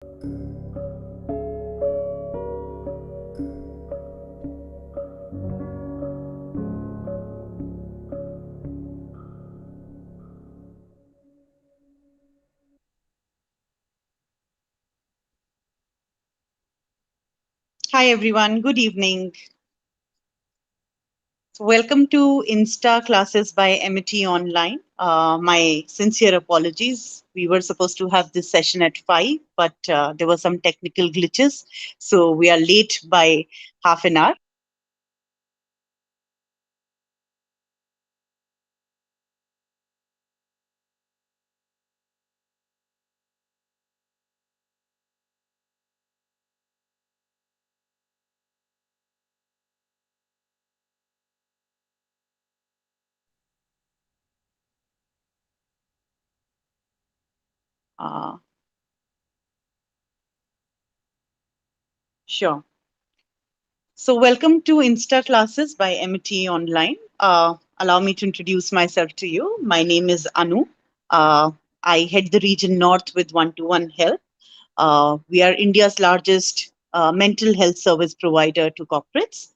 Hi everyone, good evening. Welcome to Insta classes by MIT Online. My sincere apologies. We were supposed to have this session at 5, but there were some technical glitches. So we are late by half an hour. Uh, sure. So welcome to Insta classes by MIT Online. Allow me to introduce myself to you. My name is Anu. Uh, I head the region north with one-to-one help. We are India's largest mental health service provider to corporates.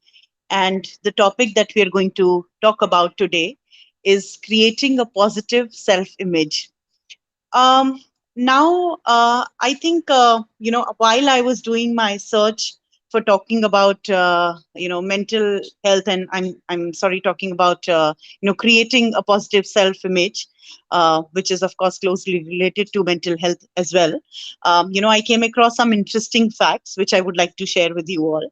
And the topic that we are going to talk about today is creating a positive self image. Um, I think, while I was doing my search for talking about, mental health, and I'm sorry, talking about, creating a positive self image, which is, of course, closely related to mental health as well. I came across some interesting facts, which I would like to share with you all.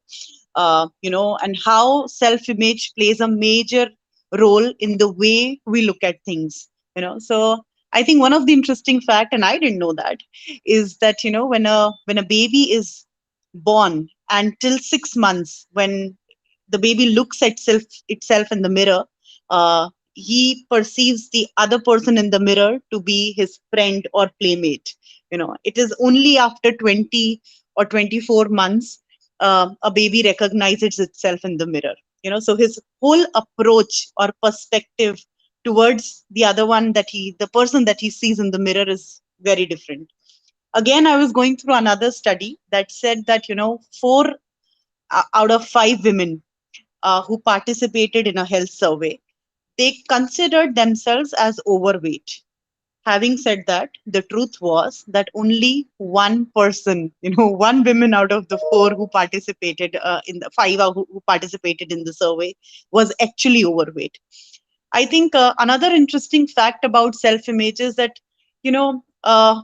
And how self image plays a major role in the way we look at things. So I think one of the interesting fact, and I didn't know that, is that when a baby is born, until 6 months, when the baby looks at itself in the mirror, he perceives the other person in the mirror to be his friend or playmate. It is only after 20 or 24 months a baby recognizes itself in the mirror. So his whole approach or perspective towards the person that he sees in the mirror is very different. Again, I was going through another study that said that four out of five women who participated in a health survey, they considered themselves as overweight. Having said that, the truth was that only one person, one woman out of the four who participated in the five who participated in the survey, was actually overweight. I think another interesting fact about self image is that, you know, uh,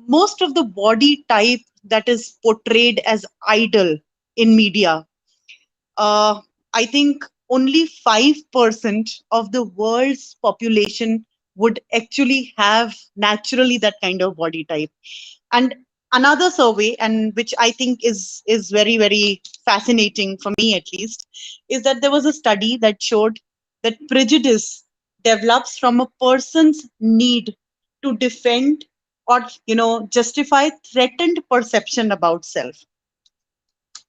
most of the body type that is portrayed as idol in media, uh, I think only 5% of the world's population would actually have naturally that kind of body type. And another survey, and which I think is very, very fascinating for me at least, is that there was a study that showed that prejudice develops from a person's need to defend or justify threatened perception about self.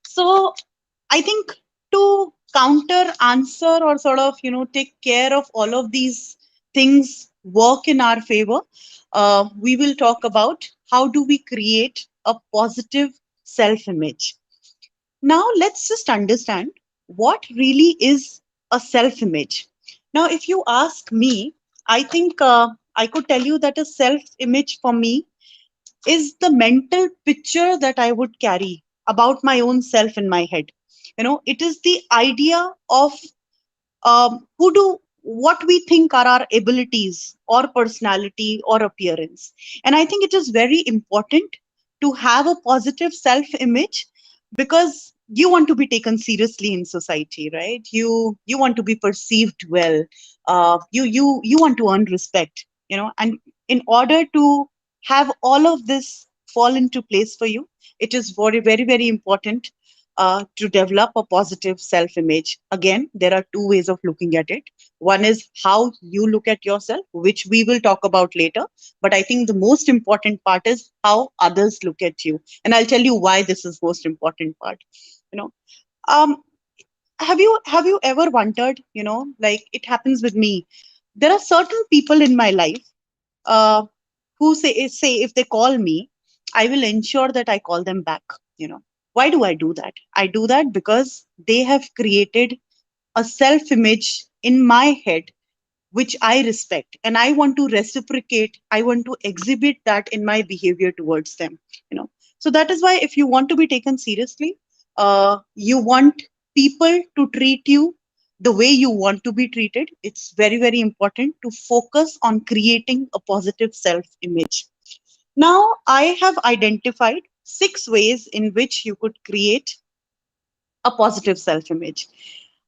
So I think to counter answer or sort of take care of all of these things work in our favor, we will talk about how do we create a positive self image. Now let's just understand what really is a self image. Now if you ask me, I think I could tell you that a self image for me is the mental picture that I would carry about my own self in my head. It is the idea of who do what we think are our abilities or personality or appearance. And I think it is very important to have a positive self image, because you want to be taken seriously in society, right? You want to be perceived well. You want to earn respect. And in order to have all of this fall into place for you, it is very, very, very important to develop a positive self image. Again, there are two ways of looking at it. One is how you look at yourself, which we will talk about later. But I think the most important part is how others look at you. And I'll tell you why this is most important part. You know, um, have you ever wondered, like it happens with me. There are certain people in my life uh, who say if they call me, I will ensure that I call them back. You know, why do I do that? I do that because they have created a self image in my head which I respect, and I want to reciprocate, I want to exhibit that in my behavior towards them. You know, so that is why if you want to be taken seriously, you want people to treat you the way you want to be treated. It's very, very important to focus on creating a positive self image. Now, I have identified 6 ways in which you could create a positive self image.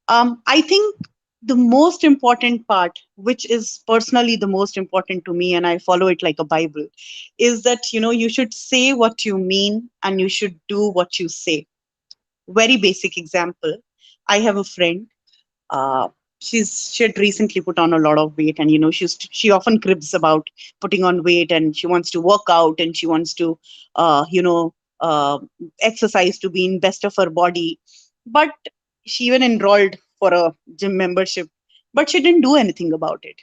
I think the most important part, which is personally the most important to me, and I follow it like a Bible, is that you should say what you mean and you should do what you say. Very basic example. I have a friend, uh, she had recently put on a lot of weight, and she often cribs about putting on weight, and she wants to work out, and she wants to uh, you know uh, exercise to be in best of her body. But she even enrolled for a gym membership, but she didn't do anything about it.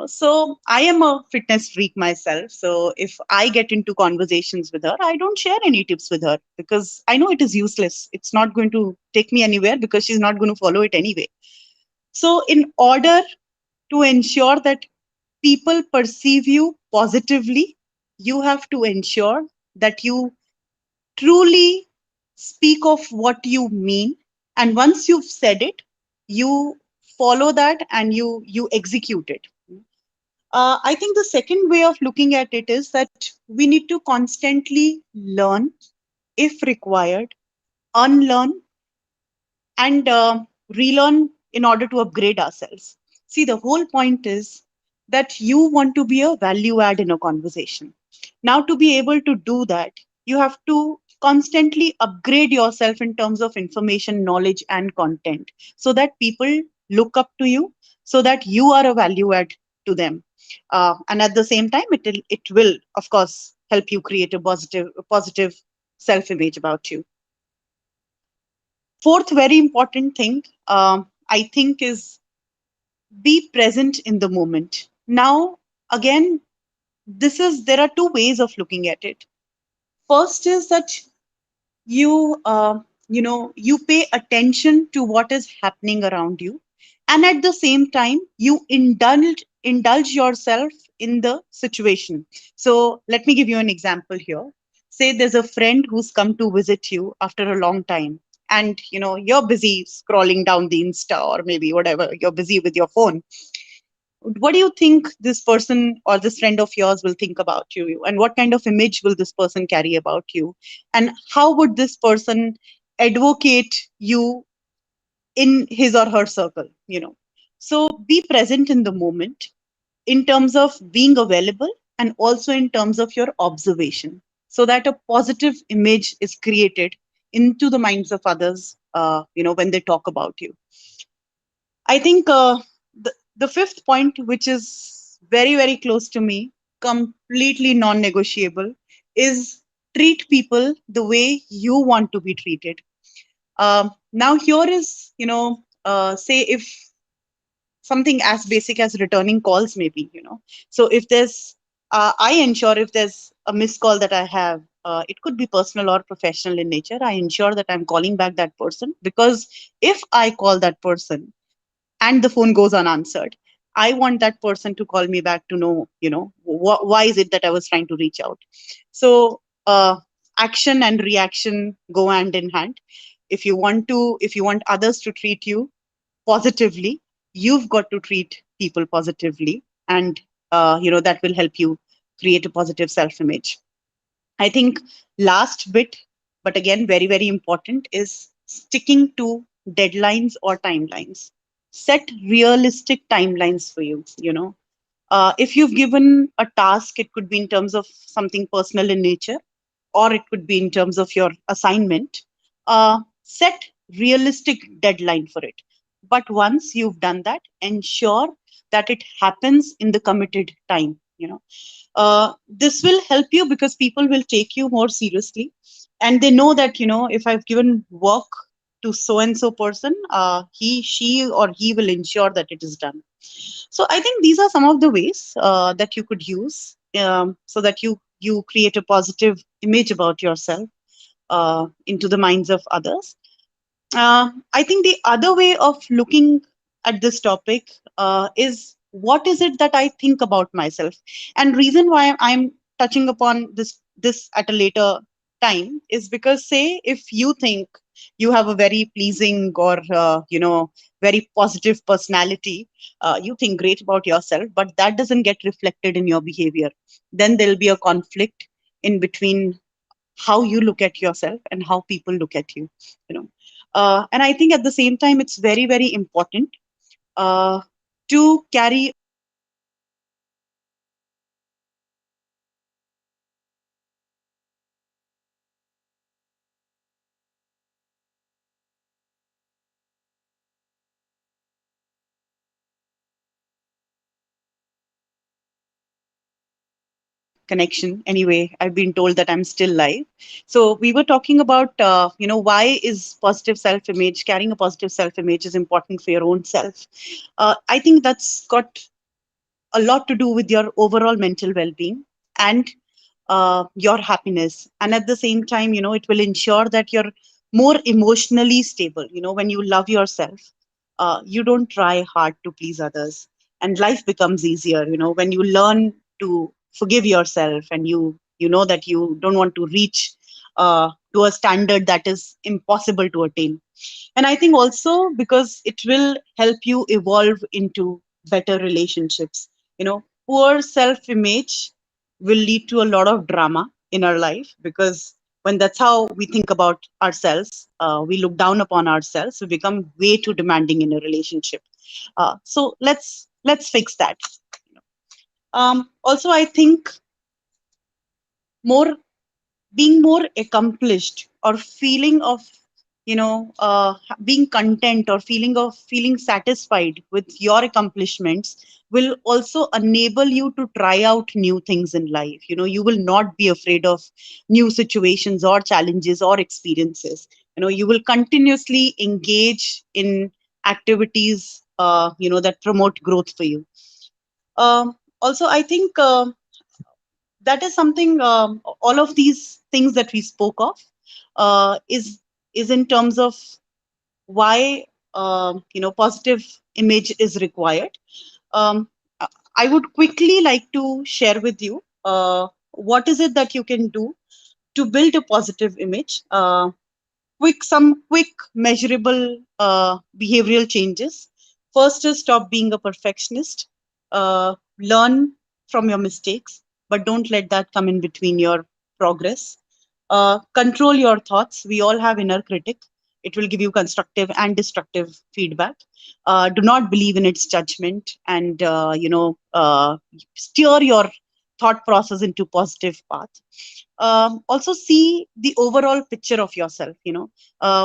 So I am a fitness freak myself, so if I get into conversations with her, I don't share any tips with her because I know it is useless. It's not going to take me anywhere because she's not going to follow it anyway. So, in order to ensure that people perceive you positively, you have to ensure that you truly speak of what you mean. And once you've said it, you follow that and you execute it. I think the second way of looking at it is that we need to constantly learn, if required, unlearn, and relearn in order to upgrade ourselves. See, the whole point is that you want to be a value add in a conversation. Now, to be able to do that, you have to constantly upgrade yourself in terms of information, knowledge, and content so that people look up to you, so that you are a value add to them. And at the same time, it will, of course, help you create a positive self image about you. Fourth, very important thing, I think, is be present in the moment. Now, again, there are 2 ways of looking at it. First is that you pay attention to what is happening around you, and at the same time you indulge yourself in the situation. So let me give you an example here. Say there's a friend who's come to visit you after a long time, and you're busy scrolling down the Insta, or maybe whatever, you're busy with your phone. What do you think this person or this friend of yours will think about you, and what kind of image will this person carry about you, and how would this person advocate you in his or her circle? So be present in the moment, in terms of being available, and also in terms of your observation, so that a positive image is created into the minds of others, when they talk about you. I think the fifth point, which is very, very close to me, completely non negotiable, is treat people the way you want to be treated. Now, here is, say if something as basic as returning calls, maybe, so if I ensure if there's a missed call that I have, it could be personal or professional in nature. I ensure that I'm calling back that person, because if I call that person and the phone goes unanswered, I want that person to call me back to know, why is it that I was trying to reach out. So action and reaction go hand in hand. If you want others to treat you positively, you've got to treat people positively, and that will help you create a positive self image. I think last bit, but again very, very important, is sticking to deadlines or timelines. Set realistic timelines for you. If you've given a task, it could be in terms of something personal in nature, or it could be in terms of your assignment. Set realistic deadline for it. But once you've done that, ensure that it happens in the committed time. This will help you because people will take you more seriously, and they know that if I've given work to so and so person, he she or he will ensure that it is done. So I think these are some of the ways that you could use, so that you create a positive image about yourself into the minds of others. I think the other way of looking at this topic is what is it that I think about myself, and reason why I'm touching upon this at a later time is because, say, if you think you have a very pleasing or very positive personality, you think great about yourself, but that doesn't get reflected in your behavior, then there'll be a conflict in between how you look at yourself and how people look at you. you know and I think at the same time it's very, very important uh, to carry connection. Anyway, I've been told that I'm still live. So we were talking about why is positive self image, carrying a positive self image is important for your own self. I think that's got a lot to do with your overall mental well-being and your happiness, and at the same time, it will ensure that you're more emotionally stable. When you love yourself, you don't try hard to please others, and life becomes easier. When you learn to forgive yourself, and you know that you don't want to reach to a standard that is impossible to attain. And I think also because it will help you evolve into better relationships. Poor self image will lead to a lot of drama in our life, because when that's how we think about ourselves, we look down upon ourselves, we become way too demanding in a relationship. So let's fix that. Also, I think more being more accomplished, or feeling of being content, or feeling satisfied with your accomplishments will also enable you to try out new things in life. You will not be afraid of new situations or challenges or experiences. You will continuously engage in activities that promote growth for you. Also, I think that is something, all of these things that we spoke of is in terms of why positive image is required. um, I would quickly like to share with you what is it that you can do to build a positive image. Some quick measurable behavioral changes. First is stop being a perfectionist. Learn from your mistakes, but don't let that come in between your progress. Control your thoughts. We all have inner critic. It will give you constructive and destructive feedback. Do not believe in its judgment, and steer your thought process into positive path. Also see the overall picture of yourself.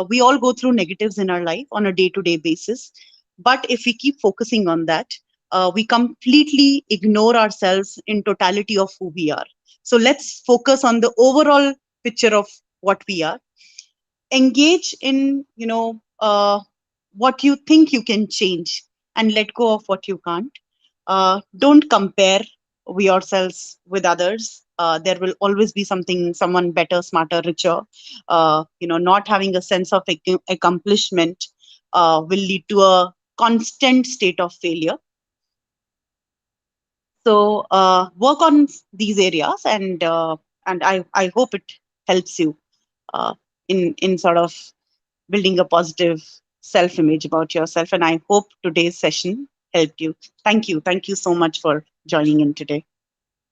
We all go through negatives in our life on a day to day basis, but if we keep focusing on that, we completely ignore ourselves in totality of who we are. So let's focus on the overall picture of what we are. Engage in what you think you can change, and let go of what you can't. Don't compare yourselves with others. There will always be someone better, smarter, richer. Not having a sense of accomplishment will lead to a constant state of failure. So work on these areas, and I hope it helps you in sort of building a positive self image about yourself. And I hope today's session helped you. Thank you. Thank you so much for joining in today.